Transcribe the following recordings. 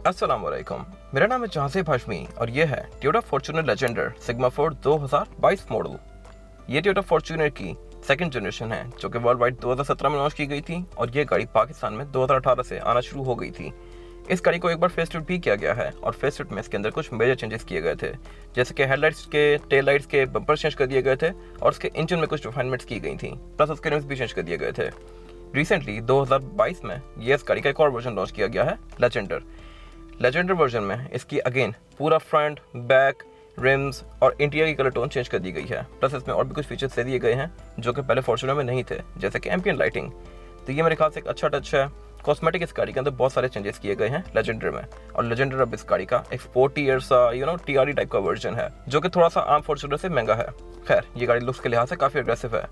अस्सलाम वालेकुम, मेरा नाम है जहांसेब हाशमी और ये है Toyota Fortuner Legender sigma 4 2022 model. ये टोयोटा फॉर्च्यूनर की सेकंड जनरेशन है जो कि वर्ल्ड वाइड 2017 में लॉन्च की गई थी और ये गाड़ी पाकिस्तान में 2018 से आना शुरू हो गई थी। इस गाड़ी को एक बार फेसलिफ्ट भी किया गया है और फेसलिफ्ट में इसके अंदर कुछ मेजर चेंजेस किए गए थे, जैसे कि हेडलाइट्स के, टेल लाइट्स के बम्पर चेंज कर दिए गए थे और उसके इंजन में कुछ रिफाइनमेंट्स की गई थी, प्लस उसके रिम्स भी चेंज कर दिए गए थे। रिसेंटली 2022 में ये इस गाड़ी का एक और वर्जन लॉन्च किया गया है, लेजेंडर वर्जन में इसकी अगेन पूरा फ्रंट, बैक, रिम्स और इंटीरियर की कलर टोन चेंज कर दी गई है। प्लस इसमें और भी कुछ फीचर्स दे दिए गए हैं जो कि पहले फॉर्च्यूनर में नहीं थे, जैसे कि एम्बिएंट लाइटिंग। तो ये मेरे ख्याल से एक अच्छा टच है। कॉस्मेटिक इस गाड़ी के अंदर बहुत सारे चेंजेस किए गए हैं लेजेंडर में, और लेजेंडर अब इस गाड़ी का एक स्पोर्टी सा टीआरडी टाइप का वर्जन है जो कि थोड़ा सा आम फॉर्च्यूनर से महंगा है। खैर, ये गाड़ी लुक्स के लिहाज से काफ़ी अग्रेसिव है।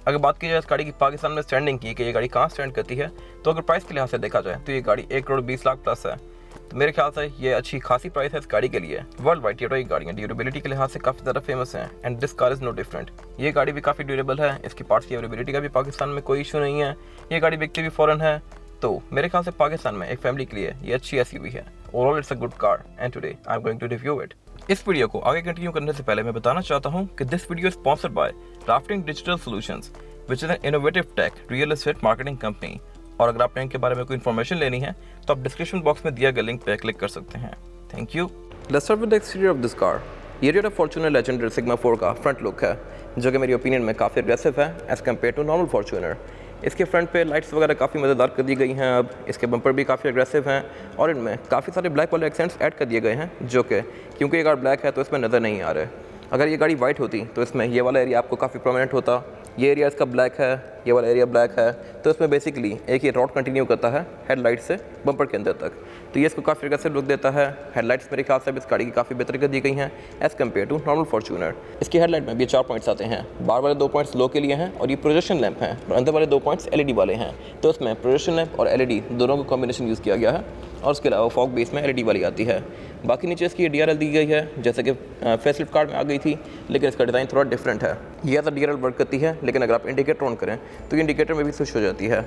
अगर बात की जाए इस गाड़ी की पाकिस्तान में स्टैंडिंग की कि ये गाड़ी कहाँ स्टैंड करती है, तो अगर प्राइस के लिहाज से देखा जाए तो ये गाड़ी 1,20,00,000 प्लस है। तो मेरे ख्याल से ये अच्छी खासी प्राइस है इस गाड़ी के लिए। वर्ल्ड वाइड टोयोटा की गाड़ियाँ ड्यूरेबिलिटी के लिहाज से काफ़ी ज़्यादा फेमस हैं and this car is no different. ये गाड़ी भी काफ़ी ड्यूरेबल है, इसकी पार्ट्स की अवेलेबिलिटी का भी पाकिस्तान में कोई इशू नहीं है। ये गाड़ी बिकती भी फॉरन है, तो मेरे ख्याल से पाकिस्तान में एक फैमिली के लिए ये अच्छी एसयूवी है। Overall it's a good car and today I am going to review it. इस वीडियो को आगे कंटिन्यू करने से पहले मैं बताना चाहता हूँ कि this video sponsored by rafting digital solutions which is an innovative tech real estate marketing company. और अगर आपने इनके बारे में कोई इन्फॉर्मेशन लेनी है तो आप डिस्क्रिप्शन बॉक्स में दिया गया लिंक पर क्लिक कर सकते हैं। Thank you. Let's start with the exterior of this car. ये टोयोटा फॉर्च्यूनर लेजेंडर सिग्मा 4 का फ्रंट लुक है जो कि मेरी ओपिनियन में काफ़ी अग्रेसिव है as compare to normal Fortuner. इसके फ्रंट पे लाइट्स वगैरह काफ़ी मज़ेदार कर दी गई हैं। अब इसके बम्पर भी काफ़ी अग्रेसिव हैं और इनमें काफ़ी सारे ब्लैक वाले एक्सेंट्स ऐड कर दिए गए हैं जो कि क्योंकि ये कार ब्लैक है तो इसमें नज़र नहीं आ रहे। अगर ये गाड़ी वाइट होती तो इसमें ये वाला एरिया आपको काफ़ी प्रोमिनेंट होता। ये एरिया इसका ब्लैक है, ये वाला एरिया ब्लैक है, तो इसमें बेसिकली एक ही रॉड कंटिन्यू करता है हेडलाइट से बम्पर के अंदर तक। तो ये इसको काफ़ी अग्रेसिव लुक देता है। हेडलाइट्स मेरे ख्याल से इस गाड़ी की काफ़ी बेहतर कर दी गई हैं as compare to normal Fortuner. इसकी हेडलाइट में भी 4 पॉइंट्स आते हैं। बाहर वाले 2 पॉइंट्स लो के लिए हैं और ये प्रोजेक्शन लैंप हैं, और अंदर वाले 2 पॉइंट्स एलईडी वाले हैं। तो इसमें प्रोजेक्शन लैंप और एलईडी दोनों का कॉम्बिनेशन यूज़ किया गया है और उसके अलावा फॉग बेस में एलईडी वाली आती है। बाकी नीचे इसकी डीआरएल दी गई है जैसे कि फेसलिफ्ट कार में आ गई थी, लेकिन इसका डिज़ाइन थोड़ा डिफरेंट है। ये एज डीआरएल वर्क करती है, लेकिन अगर आप इंडिकेटर ऑन करें तो इंडिकेटर में भी स्विच हो जाती है।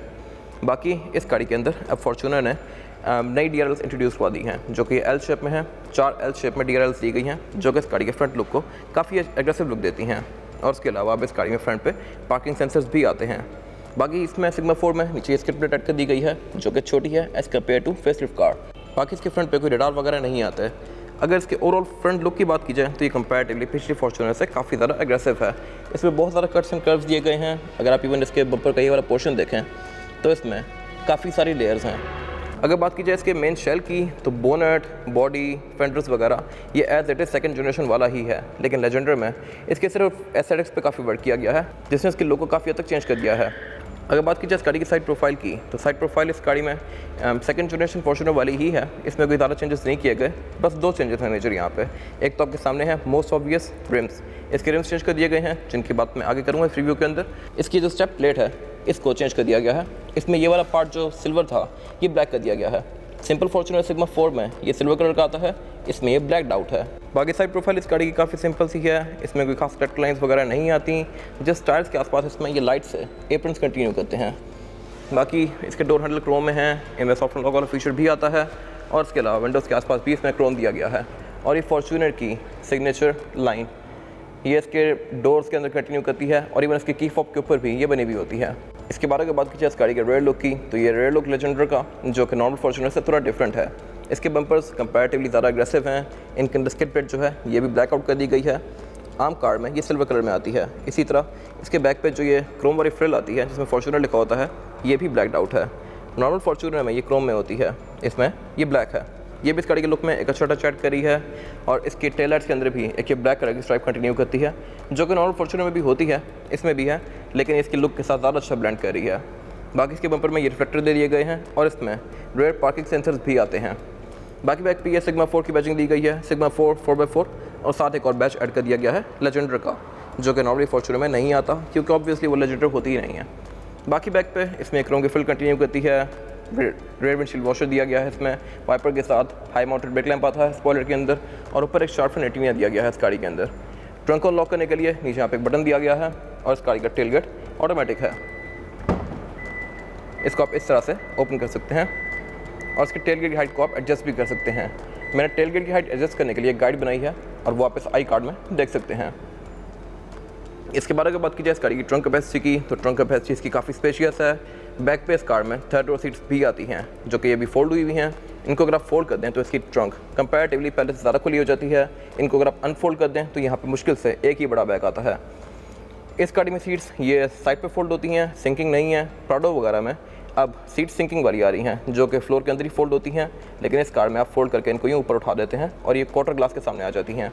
बाकी इस गाड़ी के अंदर अब फॉर्च्यूनर ने नई डीआरएल्स इंट्रोड्यूस करवा दी हैं जो कि एल शेप में है। 4 एल शेप में डीआरएल्स दी गई हैं जो कि इस गाड़ी के फ्रंट लुक को काफ़ी एग्रेसिव लुक देती हैं। और उसके अलावा अब इस गाड़ी में फ्रंट पे पार्किंग सेंसर्स भी आते हैं। बाकी इसमें सिग्मा 4 में नीचे स्किड प्लेट ऐड कर दी गई है जो कि छोटी है as compare to facelift car. बाकी इसके फ्रंट पे कोई रडार वगैरह नहीं आता है। अगर इसके ओवरऑल फ्रंट लुक की बात की जाए तो ये कंपैरेटिवली पिछली फॉर्च्यूनर से काफ़ी ज़्यादा एग्रेसिव है। इसमें बहुत ज़्यादा कट्स एंड कर्व्स दिए गए हैं। अगर आप इवन इसके बम्पर का ये वाला पोर्शन देखें तो इसमें काफ़ी सारी लेयर्स हैं। अगर बात की जाए इसके मेन शेल की तो बोनेट, बॉडी, फेंडर्स वगैरह ये as it is second generation वाला ही है, लेकिन लेजेंडर में इसके सिर्फ एस्थेटिक्स पे काफ़ी वर्क किया गया है जिसने इसके लुक को काफ़ी हद तक चेंज कर दिया है। अगर बात की जाए इस गाड़ी की साइड प्रोफाइल की तो साइड प्रोफाइल इस गाड़ी में सेकंड जनरेशन फॉर्च्यूनर वाली ही है। इसमें कोई ज़्यादा चेंजेस नहीं किए गए, बस 2 चेंजेस हैं मेजर यहाँ पे। एक तो आपके सामने है मोस्ट ऑब्वियस रिम्स। इसके रिम्स चेंज कर दिए गए हैं जिनकी बात मैं आगे करूँगा इस रिव्यू के अंदर। इसकी जो स्टेप प्लेट है इसको चेंज कर दिया गया है। इसमें ये वाला पार्ट जो सिल्वर था ये ब्लैक कर दिया गया है। सिंपल फॉर्च्यूनर सिग्मा 4 में ये सिल्वर कलर का आता है, इसमें ये ब्लैक आउट है। बाकी साइड प्रोफाइल इस गाड़ी की काफ़ी सिंपल सी है, इसमें कोई खास कट लाइन्स वगैरह नहीं आती। जस्ट टायर्स के आसपास इसमें ये लाइट से एप्रन्स कंटिन्यू करते हैं। बाकी इसके डोर हैंडल क्रोम में हैं, इनमें सॉफ्ट लॉक वाला फीचर भी आता है और इसके अलावा विंडोज़ के आसपास भी इसमें क्रोम दिया गया है। और ये फॉर्च्यूनर की सिग्नेचर लाइन ये इसके डोर्स के अंदर कंटिन्यू करती है और इवन इसके की फॉब के ऊपर भी ये बनी हुई होती है। इसके बारे में बात की जाए इस गाड़ी के रेयर लुक की तो ये रेयर लुक लेजेंडर का जो कि नॉर्मल फॉर्च्यूनर से थोड़ा डिफरेंट है। इसके बम्पर्स कंपैरेटिवली ज़्यादा एग्रेसिव हैं। इनके अंदर स्किड प्लेट जो है ये भी ब्लैक आउट कर दी गई है। आम कार में ये सिल्वर कलर में आती है। इसी तरह इसके बैक पे जो ये क्रोम वाली फ्रिल आती है जिसमें फॉर्च्यूनर लिखा होता है ये भी ब्लैक्ड आउट है। नॉर्मल फॉर्च्यूनर में ये क्रोम में होती है, इसमें ये ब्लैक है। ये भी इस गाड़ी के लुक में एक अच्छा टच ऐड करी है। और इसके टेल लाइट्स के अंदर भी एक ये ब्लैक कलर की स्ट्राइप कंटिन्यू करती है जो कि नॉर्मल फॉर्च्यूनर में भी होती है, इसमें भी है, लेकिन इसके लुक के साथ ज़्यादा अच्छा ब्लेंड कर रही है। बाकी इसके बम्पर में ये रिफ्लेक्टर दे दिए गए हैं और इसमें रेयर पार्किंग सेंसर्स भी आते हैं। बाकी बैक पे ये सिग्मा 4 की बैचिंग दी गई है, सिग्मा 4 4x4, और साथ एक और बैच ऐड कर दिया गया है लेजेंडर का जो कि नॉर्मली फॉर्च्यूनर में नहीं आता क्योंकि ऑब्वियसली वो लेजेंडर होती ही नहीं है। बाकी बैक पे इसमें क्रोम की फिल कंटिन्यू करती है। रेयर विंडशील्ड वॉशर दिया गया है, इसमें वाइपर के साथ हाई माउंटेड ब्रेक लैंप आता है स्पॉइलर के अंदर और ऊपर एक शार्प एटीमिया दिया गया है इस गाड़ी के अंदर। ट्रंक को लॉक करने के लिए नीचे यहाँ पे एक बटन दिया गया है और इस गाड़ी का टेल गेट ऑटोमेटिक है। इसको आप इस तरह से ओपन कर सकते हैं और इसके टेल गेट की हाइट को आप एडजस्ट भी कर सकते हैं। मैंने टेल गेट की हाइट एडजस्ट करने के लिए एक गाइड बनाई है और वो आप इस आई कार्ड में देख सकते हैं। इसके बारे में बात की जाए इस गाड़ी की ट्रंक कैपेसिटी की, तो ट्रंक कैपेसिटी इसकी काफ़ी स्पेशियस है। बैक पे इस कार में थर्ड रो सीट्स भी आती हैं जो कि ये भी फोल्ड हुई हैं। इनको अगर आप फोल्ड कर दें तो इसकी ट्रंक कंपैरेटिवली पहले से ज़्यादा खुली हो जाती है। इनको अगर आप अनफोल्ड कर दें तो यहाँ पे मुश्किल से एक ही बड़ा बैग आता है। इस गाड़ी में सीट्स ये साइड पे फोल्ड होती हैं, सिंकिंग नहीं है। प्राडो वगैरह में अब सीट सिंकिंग वाली आ रही हैं जो कि फ्लोर के अंदर ही फोल्ड होती हैं, लेकिन इस कार में आप फोल्ड करके इनको यूँ ऊपर उठा देते हैं और ये क्वार्टर ग्लास के सामने आ जाती हैं।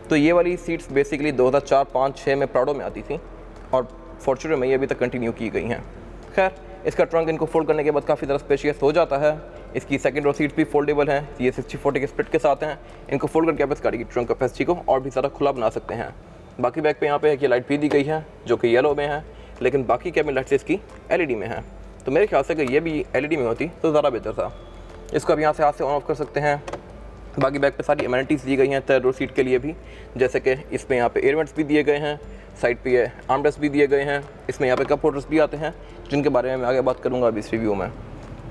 तो ये वाली सीट्स बेसिकली 2004, 5, 6 में प्राडो में आती थी और फॉर्च्यूनर में ये अभी तक कंटिन्यू की गई हैं। खैर, इसका ट्रंक इनको फोल्ड करने के बाद काफ़ी ज़्यादा स्पेशियस हो जाता है। इसकी सेकंड रो सीट्स भी फोल्डेबल हैं, ये 60-40 के स्प्लिट के साथ हैं। इनको फोल्ड करके आप इस गाड़ी की ट्रंक कैपेसिटी को और भी ज़्यादा खुला बना सकते हैं। बाकी बैक पे यहाँ पे एक ये लाइट भी दी गई है जो कि येलो में है, लेकिन बाकी कैबिन लाइट्स इसकी LED में है। तो मेरे ख्याल से अगर ये भी LED में होती तो ज़्यादा बेहतर था। इसको आप यहाँ से हाथ से ऑन ऑफ कर सकते हैं। बाकी बैक पे सारी एमेनिटीज़ दी गई हैं थर्ड रो सीट के लिए भी, जैसे कि इसमें यहाँ पे एयर वेंट्स भी दिए गए हैं, साइड पे ये आर्मरेस्ट भी दिए गए हैं। इसमें यहाँ पे कप होल्डर्स भी आते हैं जिनके बारे में मैं आगे बात करूँगा अभी इस रिव्यू में।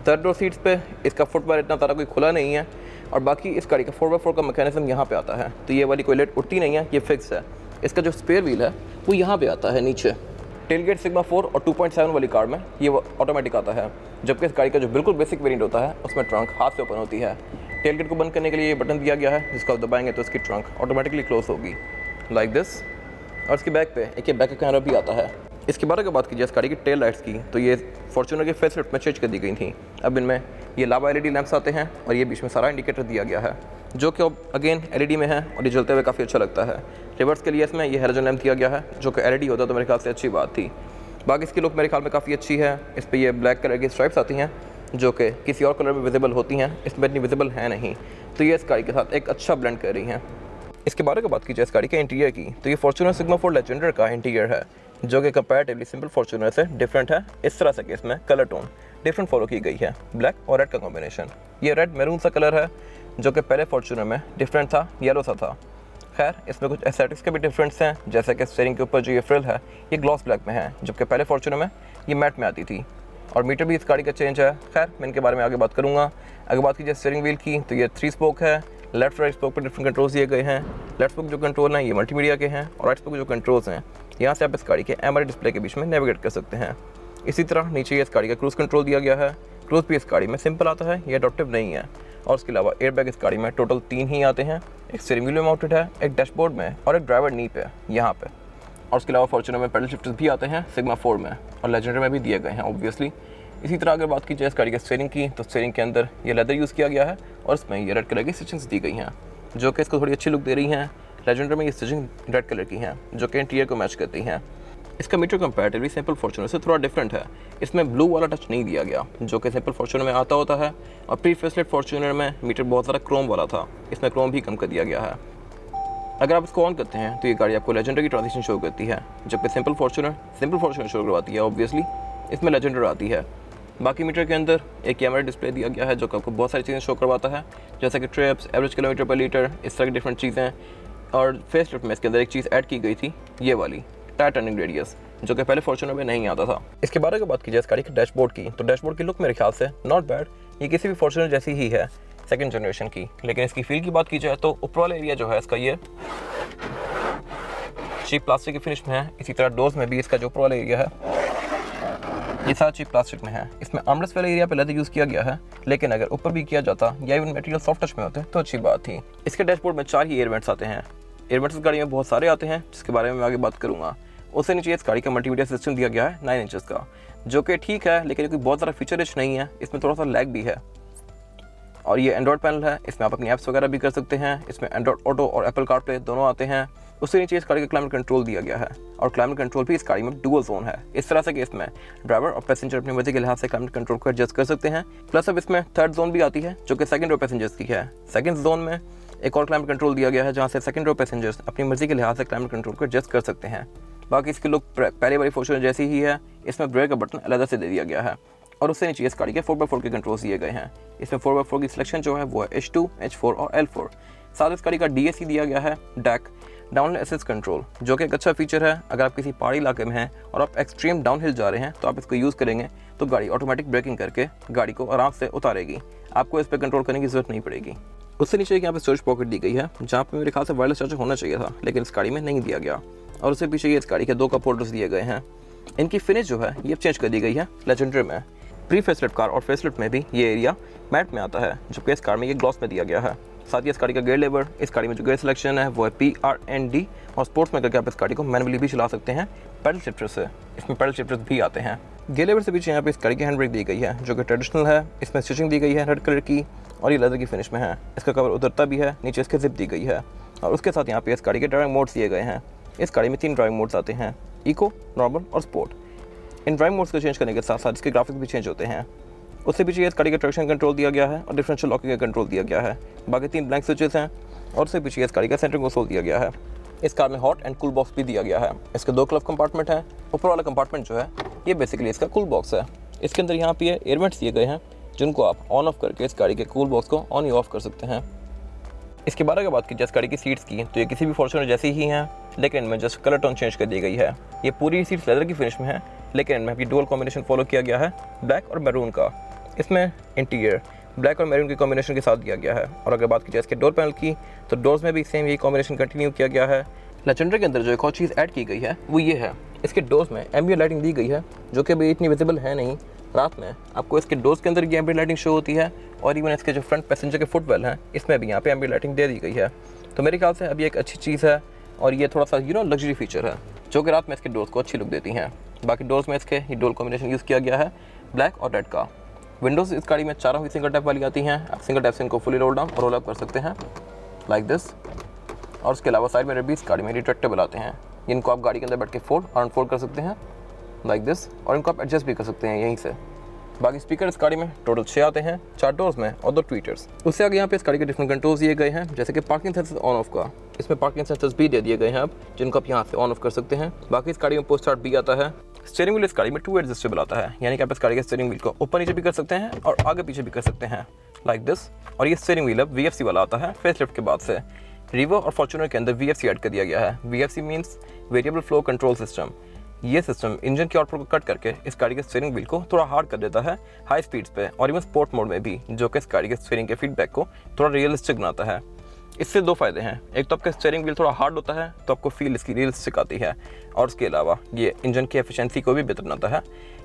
थर्ड रो सीट्स पे इसका फुटबार इतना सारा कोई खुला नहीं है और बाकी इस गाड़ी का 4x4 का मैकेनिज्म यहाँ पे आता है, तो ये वाली कोई लेट उठती नहीं है, ये फिक्स है। इसका जो स्पेयर व्हील है वो यहाँ पे आता है नीचे। टेलगेट सिग्मा 4 और 2.7 वाली कार में ये ऑटोमेटिक आता है, जबकि इस गाड़ी का जो बिल्कुल बेसिक वेरिएंट होता है उसमें ट्रंक हाथ से ओपन होती है। टेलगेट को बंद करने के लिए ये बटन दिया गया है जिसको आप दबाएंगे तो इसकी ट्रंक ऑटोमेटिकली क्लोज होगी लाइक दिस। और इसके बैक पे एक बैक कैमरा भी आता है। इसके बारे में बात कीजिए इस गाड़ी की टेल लाइट्स की, तो ये फॉर्च्यूनर के फेसलिफ्ट में चेंज कर दी गई थी। अब इनमें ये लावा LED लैंप्स आते हैं और ये बीच में सारा इंडिकेटर दिया गया है जो कि अब अगेन LED में है और ये जलते हुए काफ़ी अच्छा लगता है। रिवर्स के लिए इसमें ये हेलोजन लैंप दिया गया है जो कि LED होता तो मेरे ख्याल से अच्छी बात थी। बाकी इसकी लुक मेरे ख्याल में काफ़ी अच्छी है। इस पर ये ब्लैक कलर की स्ट्राइप्स आती हैं जो कि किसी और कलर में विजिबल होती हैं, इसमें इतनी विजिबल है नहीं, तो ये इस गाड़ी के साथ एक अच्छा ब्लेंड कर रही हैं। इसके बारे में बात की जाए इस गाड़ी के इंटीरियर की, तो ये फॉर्च्यूनर सिग्मा 4 लेजेंडर का इंटीरियर है जो कि कंपैरेटिवली सिंपल फॉर्च्यूनर से डिफरेंट है इस तरह से कि इसमें कलर टोन डिफरेंट फॉलो की गई है, ब्लैक और रेड का कॉम्बिनेशन। ये रेड मैरून सा कलर है जो कि पहले फॉर्च्यूनर में डिफरेंट था, येलो सा था। खैर, इसमें कुछ एस्थेटिक्स के भी डिफरेंस हैं, जैसे कि स्टीयरिंग के ऊपर जो ये फ्रिल है ये ग्लॉस ब्लैक में है, जबकि पहले फॉर्च्यूनर में ये मैट में आती थी। और मीटर भी इस गाड़ी का चेंज है। खैर, मैं इनके बारे में आगे बात करूँगा। अगर बात की जाए स्टीयरिंग व्हील की, तो ये 3 स्पोक है। लेफ्ट राइट स्पोक पर डिफरेंट कंट्रोल्स दिए गए हैं। लेफ्ट स्पोक जो कंट्रोल हैं ये मल्टीमीडिया के हैं और राइट स्पोक जो कंट्रोल्स हैं यहाँ से आप इस गाड़ी के MRI डिस्प्ले के बीच में नेविगेट कर सकते हैं। इसी तरह नीचे ये इस गाड़ी का क्रूज़ कंट्रोल दिया गया है। क्रूज़ भी इस गाड़ी में सिंपल आता है, ये अडॉप्टिव नहीं है। और उसके अलावा एयरबैग इस गाड़ी में टोटल 3 ही आते हैं। एक स्टीयरिंग व्हील में माउंटेड है, एक डैशबोर्ड में और एक ड्राइवर नी पे यहाँ पे। और उसके अलावा फॉर्च्यूनर में पेडल शिफ्टर्स भी आते हैं सिग्मा 4 में और लेजेंडर में भी दिए गए हैं ऑब्वियसली। इसी तरह अगर बात की जाए इस गाड़ी के स्टीयरिंग की, तो स्टीयरिंग के अंदर ये लेदर यूज़ किया गया है और इसमें ये रेड कलर की स्टिचिंग्स दी गई हैं जो कि इसको थोड़ी अच्छी लुक दे रही हैं। लेजेंडर में ये स्टिचिंग रेड कलर की हैं जो कि इंटीरियर को मैच करती हैं। इसका मीटर कंपैरेटिवली सिंपल फॉर्च्यूनर से थोड़ा डिफरेंट है। इसमें ब्लू वाला टच नहीं दिया गया जो कि सिंपल फॉर्च्यूनर में आता होता है, और प्री फेसलिफ्ट फॉर्च्यूनर में मीटर बहुत सारा क्रोम वाला था, इसमें क्रोम भी कम कर दिया गया है। अगर आप इसको ऑन करते हैं तो ये गाड़ी आपको लेजेंडर की ट्रांजिशन शो करती है, जबकि सिंपल फॉर्च्यूनर शो करवाती है ऑब्वियसली, इसमें लेजेंडर आती है। बाकी मीटर के अंदर एक कैमरा डिस्प्ले दिया गया है जो कि आपको बहुत सारी चीज़ें शो करवाता है, जैसे कि ट्रिप्स, एवरेज किलोमीटर पर लीटर, इस तरह की डिफरेंट चीज़ें। और फेसलिफ्ट में इसके अंदर एक चीज़ ऐड की गई थी, ये वाली टायर टर्निंग रेडियस, जो कि पहले फॉर्च्यूनर में नहीं आता था। इसके बारे में बात की जाए इस गाड़ी के डैशबोर्ड की, तो डैशबोर्ड की लुक मेरे ख्याल से नॉट बैड, ये किसी भी फॉर्च्यूनर जैसी ही है सेकंड जनरेशन की। लेकिन इसकी फील की बात की जाए तो ऊपर वाला एरिया जो है इसका ये चीप प्लास्टिक की फिनिश में है। इसी तरह डोर्स में भी इसका जो ऊपर वाला एरिया है ये सारा चीप प्लास्टिक में है। इसमें आर्मरेस्ट वाले एरिया पे लेदर यूज़ किया गया है, लेकिन अगर ऊपर भी किया जाता या इवन मटेरियल सॉफ्ट टच में होते तो अच्छी बात थी। इसके डैशबोर्ड में 4 ही एयर वेंट्स आते हैं। एयर वेंट्स इस गाड़ी में बहुत सारे आते हैं जिसके बारे में मैं आगे बात करूँगा। उससे नीचे इस गाड़ी का मल्टीमीडिया सिस्टम दिया गया है 9 इंचेस का, जो कि ठीक है, लेकिन कोई बहुत सारा फीचर रिच नहीं है। इसमें थोड़ा सा लैग भी है। और ये एंड्रॉयड पैनल है, इसमें आप अपनी ऐप्स वगैरह भी कर सकते हैं। इसमें एंड्रॉयड ऑटो और एप्पल कारप्ले दोनों आते हैं। उससे नीचे इस गाड़ी का क्लाइमेट कंट्रोल दिया गया है, और क्लाइमेट कंट्रोल भी इस गाड़ी में डुअल जोन है, इस तरह से कि इसमें ड्राइवर और पैसेंजर अपनी मर्जी के लिहाज से क्लाइमेट कंट्रोल को एडजस्ट कर सकते हैं। प्लस अब इसमें थर्ड जोन भी आती है जो कि सेकंड रो पैसेंजर्स की है। सेकंड जोन में एक और क्लाइमेट कंट्रोल दिया गया है जहाँ से सेकंड रो पैसेंजर्स अपनी मर्जी के लिहाज से क्लाइमेट कंट्रोल को एडजस्ट कर सकते हैं। बाकी इसकी लुक पहले वाली फॉर्च्यूनर जैसी ही है। इसमें ब्रेक का बटन अलग से दे दिया गया है, और उससे नीचे इस गाड़ी के 4x4 के कंट्रोल्स दिए गए हैं। इसमें 4x4 की सिलेक्शन जो है वो है H2, H4 और L4। साथ इस गाड़ी का DAC दिया गया है, डैक डाउन असिस्ट कंट्रोल, जो कि एक अच्छा फीचर है। अगर आप किसी पहाड़ी इलाके में हैं और आप एक्सट्रीम डाउनहिल जा रहे हैं तो आप इसको यूज़ करेंगे तो गाड़ी ऑटोमेटिक ब्रेकिंग करके गाड़ी को आराम से उतारेगी। आपको इस पर कंट्रोल करने की जरूरत नहीं पड़ेगी। उससे नीचे यहाँ पे स्टोरेज पॉकेट दी गई है, जहाँ पे मेरे ख्याल से वायरलेस चार्जर होना चाहिए था, लेकिन इस गाड़ी में नहीं दिया गया। और उससे पीछे ये इस गाड़ी के 2 कप होल्डर्स दिए गए हैं। इनकी फिनिश जो है ये चेंज कर दी गई है लेजेंडर में। प्री फेसलिफ्ट कार और फेसलिफ्ट में भी ये एरिया मैट में आता है, जबकि इस कार में ये ग्लॉस में दिया गया है। साथ ही इस गाड़ी का गियर लेवर, इस गाड़ी में जो गियर सिलेक्शन है वो है PRND, और स्पोर्ट्स में करके आप इस गाड़ी को मैनुअली भी चला सकते हैं पैडल शिफ्टर से। इसमें पैडल शिफ्टर्स भी आते हैं। गियर लेवर से पीछे यहाँ पे इस गाड़ी की हैंड ब्रेक दी गई है, जो कि ट्रेडिशनल है। इसमें स्टिचिंग दी गई है रेड कलर की, और ये लेदर की फिनिश में है। इसका कवर उतरता भी है, नीचे इसके जिप दी गई है। और उसके साथ यहाँ पे इस गाड़ी के ड्राइविंग मोड्स दिए गए हैं। इस गाड़ी में 3 ड्राइविंग मोड्स आते हैं, इको, नॉर्मल और स्पोर्ट। इन ड्राइविंग मोड्स को चेंज करने के साथ साथ इसके ग्राफिक्स भी चेंज होते हैं। उससे पीछे इस गाड़ी का ट्रैक्शन कंट्रोल दिया गया है और डिफरेंशियल लॉकिंग का कंट्रोल दिया गया है। बाकी 3 ब्लैंक स्विचेस हैं, और उससे पीछे इस गाड़ी का सेंट्रिंग कंसोल दिया गया है। इस कार में हॉट एंड कूल बॉक्स भी दिया गया है। इसके 2 क्लफ कंपार्टमेंट हैं। ऊपर वाला कंपार्टमेंट जो है ये बेसिकली इसका कूल बॉक्स है। इसके अंदर यहाँ पे एयर वेंट्स दिए गए हैं, जिनको आप ऑन ऑफ करके इस गाड़ी के कूल बॉक्स को ऑन या ऑफ कर सकते हैं। इसके बारे में बात की जाए इस गाड़ी की सीट्स की, तो ये किसी भी फॉर्च्यूनर जैसी ही हैं, लेकिन इनमें जस्ट कलर टोन चेंज कर दी गई है। ये पूरी सीट्स लेदर की फिनिश में है, लेकिन इनमें भी डुअल कॉम्बिनेशन फॉलो किया गया है, ब्लैक और मैरून का। इसमें इंटीरियर ब्लैक और मैरून के कॉम्बिनेशन के साथ दिया गया है। और अगर बात की जाए इसके डोर पैनल की, तो डोर्स में भी सेम यही कॉम्बिनेशन कंटिन्यू किया गया है। लेजेंडर के अंदर जो एक और चीज़ ऐड की गई है वो ये है, इसके डोर्स में एम्बिएंट लाइटिंग दी गई है, जो कि अभी इतनी विजिबल है नहीं। रात में आपको इसके डोर्स के अंदर ये एम्बिएंट लाइटिंग शो होती है, और इवन इसके जो फ्रंट पैसेंजर के फुटवेल हैं इसमें भी यहाँ पे एम्बिएंट लाइटिंग दे दी गई है। तो मेरे ख्याल से अभी एक अच्छी चीज़ है, और ये थोड़ा सा लग्जरी फीचर है, जो कि रात में इसके डोर्स को अच्छी लुक देती हैं। बाकी डोर्स में इसके ये डुअल कॉम्बिनेशन यूज़ किया गया है, ब्लैक और रेड का। विंडोज़ इस गाड़ी में चारों ही सिंगल टैप वाली आती हैं। आप सिंगल टैप से इनको फुली रोल डाउन और रोल अप कर सकते हैं लाइक दिस। और उसके अलावा साइड में भी इस गाड़ी में रिट्रैक्टेबल आते हैं, जिनको आप गाड़ी के अंदर बैठ के फोल्ड और अनफोल्ड कर सकते हैं लाइक दिस, और इनको आप एडजस्ट भी कर सकते हैं यहीं से। बाकी स्पीकर इस गाड़ी में टोटल 6 आते हैं, 4 डोर्स में और 2 ट्वीटर्स। उससे आगे यहाँ पे इस गाड़ी के डिफरेंट कंट्रोल्स दिए गए हैं, जैसे कि पार्किंग सेंसर ऑन ऑफ का। इसमें पार्किंग सेंसर्स भी दे दिए गए हैं अब, जिनको आप यहाँ से ऑन ऑफ कर सकते हैं। बाकी इस गाड़ी में पोस्ट स्टार्ट भी आता है। स्टीयरिंग व्हील इस गाड़ी में 2 एडजस्टेबल आता है, यानी कि आप इस गाड़ी के स्टीयरिंग व्हील को ऊपर नीचे भी कर सकते हैं और आगे पीछे भी कर सकते हैं लाइक दिस। और ये स्टीयरिंग व्हील अब VFC वाला आता है फेसलिफ्ट के बाद से। रीवो और फॉर्च्यूनर के अंदर VFC ऐड कर दिया गया है। VFC means variable flow control system. ये सिस्टम इंजन के आउटपुट को कट करके इस गाड़ी के स्टीयरिंग व्हील को थोड़ा हार्ड कर देता है हाई स्पीड्स पे, और इवन स्पोर्ट मोड में भी, जो कि इस गाड़ी के स्टीयरिंग के फीडबैक को थोड़ा रियलिस्टिक बनाता है। इससे 2 फायदे हैं, एक तो आपका स्टीयरिंग व्हील थोड़ा हार्ड होता है तो आपको फील इसकी रियलिस्टिक आती है, और उसके अलावा ये इंजन की एफिशिएंसी को भी बेहतर बनाता है।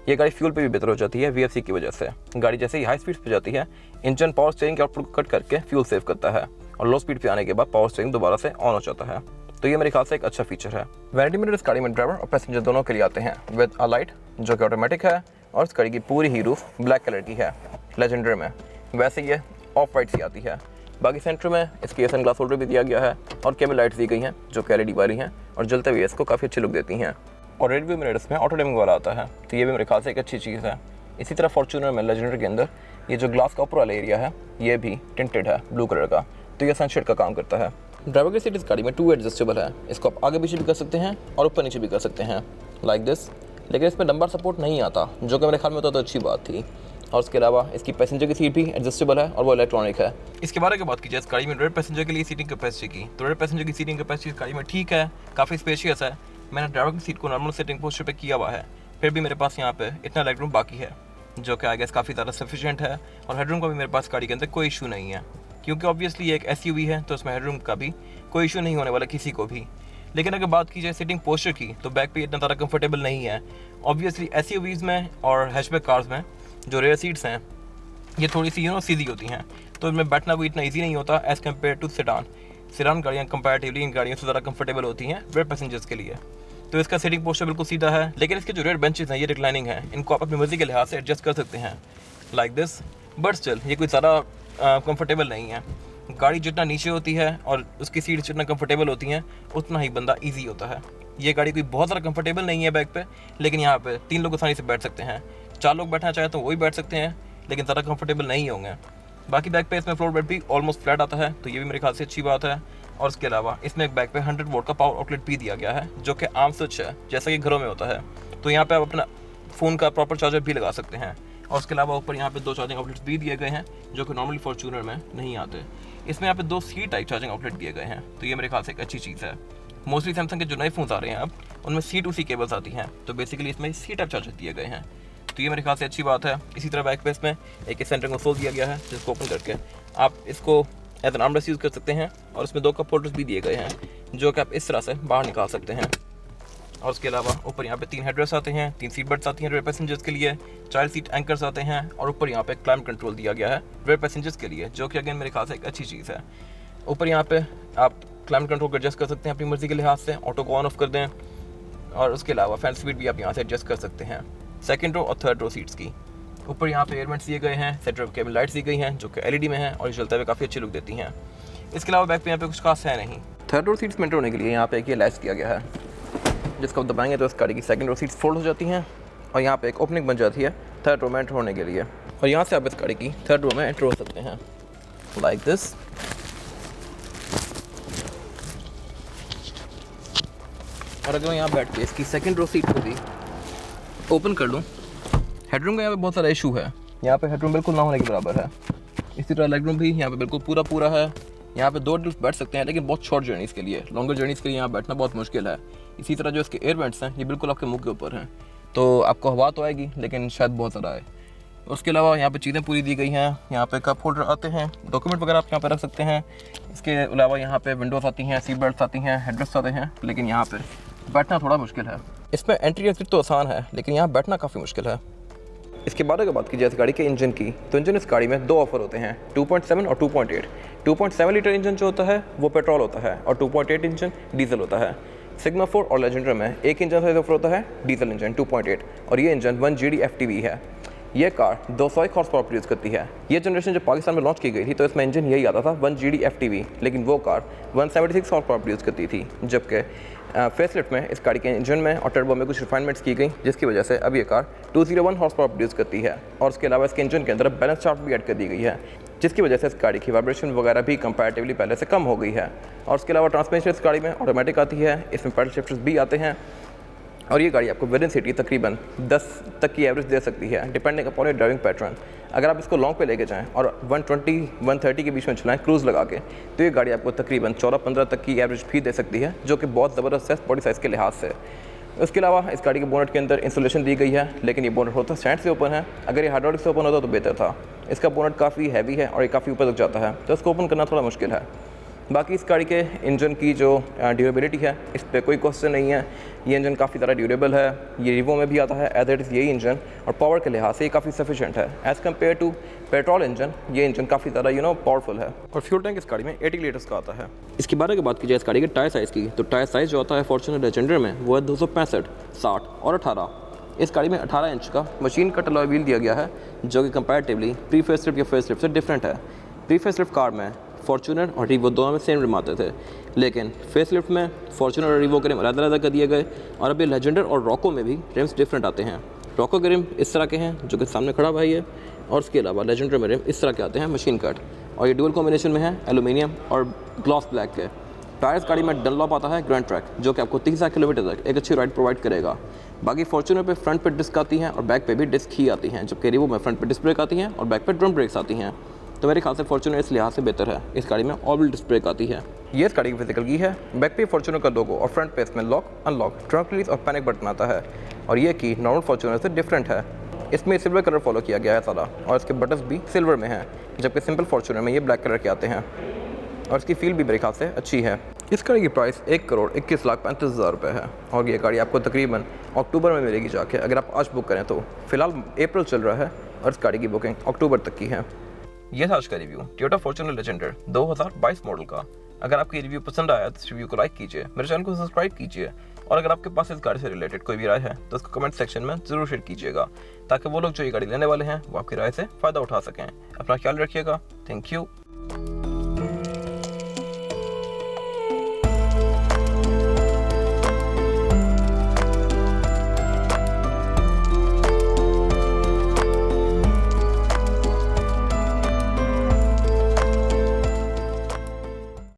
ये गाड़ी फ्यूल पे भी बेहतर हो जाती है VFC की वजह से। गाड़ी जैसे ही हाई स्पीड पे जाती है, इंजन पावर स्टीयरिंग के आउटपुट को कट करके फ्यूल सेव करता है, और लो स्पीड पे आने के बाद पावर स्टीयरिंग दोबारा से ऑन हो जाता है। तो ये मेरे ख्याल से एक अच्छा फीचर है। वैनिटी मिरर इस गाड़ी में ड्राइवर और पैसेंजर दोनों के लिए आते हैं विद अ लाइट, जो कि ऑटोमेटिक है, और इस गाड़ी की पूरी ही रूफ ब्लैक कलर की है लेजेंडर में। वैसे ये ऑफ वाइट सी आती है। बाकी सेंटर में इसकी सन ग्लास होल्डर भी दिया गया है, और केबल लाइट्स दी गई हैं जो कि LED वाली हैं, और जलते हुए इसको काफ़ी अच्छी लुक देती हैं। और रेड व्यू मिरर इसमें ऑटो डिमिंग वाला आता है, तो ये भी मेरे ख्याल से एक अच्छी चीज़ है। इसी तरह फॉर्च्यूनर में लेजेंडर के अंदर ये जो ग्लास का ऊपर वाला एरिया है ये भी टिंटेड है ब्लू कलर का, तो ये सनशेड का काम करता है। ड्राइवर की सीट इस गाड़ी में 2 एडजस्टेबल है। इसको आप आगे पीछे भी कर सकते हैं और ऊपर नीचे भी कर सकते हैं लाइक दिस, लेकिन इसमें लंबा सपोर्ट नहीं आता, जो कि मेरे ख्याल में तो अच्छी बात थी। और उसके अलावा इसकी पैसेंजर की सीट भी एडजस्टेबल है और वो इलेक्ट्रॉनिक है। इसके बारे में बात की जाए इस गाड़ी में रेड पैसेंजर के लिए सीटिंग कैपेसिटी की, तो रेड पैसेंजर की सीटिंग कैपेसिटी इस गाड़ी में ठीक है, काफ़ी स्पेशियस है। मैंने ड्राइवर की सीट को नॉर्मल सेटिंग पोस्टर पे किया हुआ है, फिर भी मेरे पास यहाँ पे इतना लेग रूम बाकी है, जो कि आई गेस काफ़ी ज़्यादा सफिशिएंट है। और हेडरूम का भी मेरे पास गाड़ी के अंदर कोई इशू नहीं है, क्योंकि ऑब्वियसली ये एक SUV है, तो इसमें हेडरूम का भी कोई इशू नहीं होने वाला किसी को भी। लेकिन अगर बात की जाए सिटिंग पोस्चर की, तो बैक पे इतना ज़्यादा कंफर्टेबल नहीं है। ऑब्वियसली SUVs में और हैचबैक कार्स में जो रेयर सीट्स हैं ये थोड़ी सी सीधी होती हैं, तो इनमें बैठना कोई इतना ईजी नहीं होता एज़ कम्पेयर टू सेडान गाड़ियाँ कंपैरेटिवली इन गाड़ियों से ज़्यादा कंफर्टेबल होती हैं रेयर पैसेंजर्स के लिए। तो इसका सीटिंग पोस्चर बिल्कुल सीधा है, लेकिन इसके जो रेयर बेंचेस हैं ये रिक्लाइनिंग है, इनको आप अपनी मर्जी के लिहाज से एडजस्ट कर सकते हैं लाइक दिस, बट स्टिल ये कोई ज़्यादा कंफर्टेबल नहीं है। गाड़ी जितना नीचे होती है और उसकी सीट जितना कंफर्टेबल होती हैं, उतना ही बंदा ईजी होता है। ये गाड़ी कोई बहुत ज़्यादा कंफर्टेबल नहीं है बैक पे, लेकिन यहाँ पे 3 लोग आसानी से बैठ सकते हैं। 4 लोग बैठना चाहे तो वही बैठ सकते हैं, लेकिन ज़्यादा कंफर्टेबल नहीं होंगे। बाकी बैक पे इसमें फ्लोर बेड भी ऑलमोस्ट फ्लैट आता है, तो ये भी मेरे ख्याल से अच्छी बात है। और उसके अलावा इसमें एक बैक पे 100 वोल्ट का पावर आउटलेट भी दिया गया है, जो कि आम स्विच है जैसा कि घरों में होता है। तो यहाँ पे आप अपना फ़ोन का प्रॉपर चार्जर भी लगा सकते हैं। और उसके अलावा ऊपर यहाँ पे 2 चार्जिंग आउटलेट्स भी दिए गए हैं, जो कि नॉर्मली फॉर्च्यूनर में नहीं आते। इसमें यहाँ पे 2 C टाइप चार्जिंग आउटलेट दिए गए हैं, तो ये मेरे ख्याल से एक अच्छी चीज़ है। मोस्टली सैमसंग के जो नए फ़ोन्स आ रहे हैं अब, उनमें C to C केबल्स आती हैं, तो बेसिकली इसमें C टाइप चार्जर दिए गए हैं। तो ये मेरे ख्याल से अच्छी बात है। इसी तरह बैक पे इसमें एक सेंटर कंसोल दिया गया है जिसको ओपन करके आप इसको एज एन आर्मरेस्ट यूज़ कर सकते हैं। और इसमें 2 कप होल्डर्स भी दिए गए हैं जो कि आप इस तरह से बाहर निकाल सकते हैं। और उसके अलावा ऊपर यहाँ पे 3 हेडरेस्ट आते हैं, 3 सीट बेल्ट्स आती हैं रेयर पैसेंजर्स के लिए, 4 सीट एंकर्स आते हैं और ऊपर यहाँ पे क्लाइमेट कंट्रोल दिया गया है रेयर पैसेंजर्स के लिए, जो कि अगेन मेरे ख्याल से एक अच्छी चीज़ है। ऊपर यहाँ पे आप क्लाइमेट कंट्रोल को एडजस्ट कर सकते हैं अपनी मर्जी के लिहाज से, ऑटो को ऑन ऑफ कर दें। और उसके अलावा फैन स्पीड भी आप यहाँ से एडजस्ट कर सकते हैं सेकंड रो और थर्ड रो सीट्स की। ऊपर यहाँ पे एयर वेंट्स दिए गए हैं, सेंटर केबल लाइट्स दी गई हैं जो कि LED में हैं और चलते हुए काफ़ी अच्छी लुक देती हैं। इसके अलावा बैक पे यहाँ पे कुछ खास है नहीं। थर्ड रो सीट्स मेंटेन होने के लिए यहाँ पे एक ये लैच दिया गया है जिसको आप दबाएंगे तो इस गाड़ी की सेकंड रो सीट्स फोल्ड हो जाती हैं और यहाँ पे एक ओपनिंग बन जाती है थर्ड रो में एंटर होने के लिए। और यहाँ से आप इस गाड़ी की थर्ड रो में एंटर हो सकते हैं लाइक दिस। और अगर मैं यहाँ बैठ के इसकी सेकंड रो सीट को भी ओपन कर लूँ, हेडरूम का यहाँ पे बहुत सारा इशू है। यहाँ पे हेडरूम बिल्कुल ना होने के बराबर है। इसी तरह लेग रूम भी यहाँ पे बिल्कुल पूरा है। यहाँ पे 2 एडल्ट बैठ सकते हैं लेकिन बहुत शॉर्ट जर्नीज़ के लिए, लॉन्गर जर्नीज़ के लिए यहाँ बैठना बहुत मुश्किल है। इसी तरह जो इसके एयर वेंट्स हैं ये बिल्कुल आपके मुंह के ऊपर हैं, तो आपको हवा तो आएगी लेकिन शायद बहुत ज़्यादा आए। उसके अलावा यहाँ पे चीज़ें पूरी दी गई हैं। यहाँ पे कप होल्डर आते हैं, डॉक्यूमेंट वगैरह आप यहाँ पे रख सकते हैं। इसके अलावा यहाँ पे विंडोज़ आती हैं, सीट बेल्ट आती हैं, हेडरेस्ट आते हैं, लेकिन यहाँ पे बैठना थोड़ा मुश्किल है। इसमें एंट्री एग्जिट तो आसान है लेकिन यहाँ बैठना काफ़ी मुश्किल है। इसके बाद अगर बात की जाए इस गाड़ी के इंजन की, तो इंजन इस गाड़ी में 2 ऑफर होते हैं, 2.7 और 2.8। 2.7 लीटर इंजन जो होता है वो पेट्रोल होता है और 2.8 इंजन डीजल होता है। सिग्मा 4 और लेजेंडर में एक इंजन साइज ऑफर होता है डीजल इंजन 2.8 और ये इंजन 1 GD FTV है। ये कार 201 हॉर्स पावर प्रोड्यूस करती है। ये जनरेशन जब पाकिस्तान में लॉन्च की गई थी तो इसमें इंजन यही आता था 1 GD FTV, लेकिन वो कार 176 हॉर्स पावर प्रोड्यूस करती थी। जबकि फेसलिफ्ट में इस गाड़ी के इंजन में और टर्बो में कुछ रिफाइनमेंट्स की गई जिसकी वजह से अब ये कार 201 हॉर्स पावर प्रोड्यूस करती है। और उसके अलावा इसके इंजन के अंदर बैलेंस शाफ्ट भी ऐड कर दी गई है जिसकी वजह से इस गाड़ी की वाइब्रेशन वगैरह भी कंपैरेटिवली पहले से कम हो गई है। और उसके अलावा ट्रांसमिशन इस गाड़ी में ऑटोमेटिक आती है, इसमें पैडल शिफ्टर्स भी आते हैं और ये गाड़ी आपको विद इन सिटी तकरीबन 10 तक की एवरेज दे सकती है depending upon your driving pattern. अगर आप इसको लॉन्ग पे लेके जाएं और 120-130 के बीच में चलाएं क्रूज़ लगा के, तो ये गाड़ी आपको तकरीबन 14-15 तक की एवरेज भी दे सकती है, जो कि बहुत ज़बरदस्त है बॉडी साइज़ के लिहाज से। उसके अलावा इस गाड़ी के बोनट के अंदर इंसुलेशन दी गई है, लेकिन ये बोनट होता स्टैंड से ओपन है। अगर ये हाइड्रोलिक से ओपन होता तो बेहतर था। इसका बोनट काफ़ी हैवी है और ये काफ़ी ऊपर तक जाता है, तो इसको ओपन करना थोड़ा मुश्किल है। बाकी इस गाड़ी के इंजन की जो ड्यूरेबिलिटी है इस पर कोई क्वेश्चन नहीं है। ये इंजन काफ़ी ज़्यादा ड्यूरेबल है। ये रिवो में भी आता है एज इट इज़ यही इंजन, और पावर के लिहाज से ये काफ़ी सफिशेंट है as compare to petrol engine. ये इंजन काफ़ी ज़्यादा पावरफुल है। और फ्यूल टैंक इस गाड़ी में 80 लीटर्स का आता है। इसके बारे में बात की जाए इस गाड़ी के टायर साइज़ की, तो टायर साइज़ जो आता है फॉर्च्यूनर लेजेंडर में वो है 265, 60 और 18। इस गाड़ी में 18 इंच का मशीन कट अलॉय व्हील दिया गया है, जो कि कंपैरेटिवली प्री फेसलिफ्ट या फेसलिफ्ट से डिफरेंट है। प्री फेसलिफ्ट कार में फॉर्च्यूनर और रिवो दोनों में सेम रिम आते थे, लेकिन फेसलिफ्ट में फॉर्च्यूनर और रिवो के रिम अलग कर दिए गए। और अभी लेजेंडर और रॉको में भी रिम्स डिफरेंट आते हैं। रॉको के रिम इस तरह के हैं जो कि सामने खड़ा भाई है, और उसके अलावा लेजेंडर में रिम इस तरह के आते हैं मशीन कट, और ये डुअल कॉम्बिनेशन में है एलुमिनियम और ग्लॉस ब्लैक के। टायर्स गाड़ी में डनलॉप आता है ग्रैंड ट्रैक, जो कि आपको 30 किलोमीटर तक एक अच्छी राइड प्रोवाइड करेगा। बाकी फॉर्च्यूनर पे फ्रंट पे डिस्क आती हैं और बैक पे भी डिस्क ही आती हैं, जबकि रिवो में फ्रंट पे डिस्क ब्रेक आती हैं और बैक पे ड्रम ब्रेक्स आती हैं। तो मेरे ख्याल से फॉर्च्यूनर इस लिहाज से बेहतर है। इस गाड़ी में ऑल डिस्क ब्रेक आती है। ये इस गाड़ी की फिजिकल की है। बैक पे फॉर्च्यूनर का लोगो और फ्रंट पे इसमें लॉक, अनलॉक, ट्रंक रिलीज और पैनिक बटन आता है, और ये की नॉर्मल फॉर्च्यूनर से डिफरेंट है। इसमें सिल्वर कलर फॉलो किया गया है सारा, और इसके बटन्स भी सिल्वर में हैं, जबकि सिंपल फॉर्च्यूनर में ये ब्लैक कलर के आते हैं, और इसकी फील भी मेरे ख्याल से अच्छी है। इस गाड़ी की प्राइस 1,21,35,000 रुपये है, और ये गाड़ी आपको तकरीबन अक्टूबर में मिलेगी जाके, अगर आप आज बुक करें तो। फिलहाल अप्रैल चल रहा है और इस गाड़ी की बुकिंग अक्टूबर तक की है। ये था आज का review Toyota Fortuner Legender 2022 model का। अगर आपको ये रिव्यू पसंद आया तो इस रिव्यू को लाइक कीजिए, मेरे चैनल को सब्सक्राइब कीजिए, और अगर आपके पास इस गाड़ी से रिलेटेड कोई भी राय है तो उसको कमेंट सेक्शन में जरूर शेयर कीजिएगा, ताकि वो लोग जो ये गाड़ी लेने वाले हैं वो आपकी राय से फ़ायदा उठा सकें। अपना ख्याल रखिएगा। Thank you.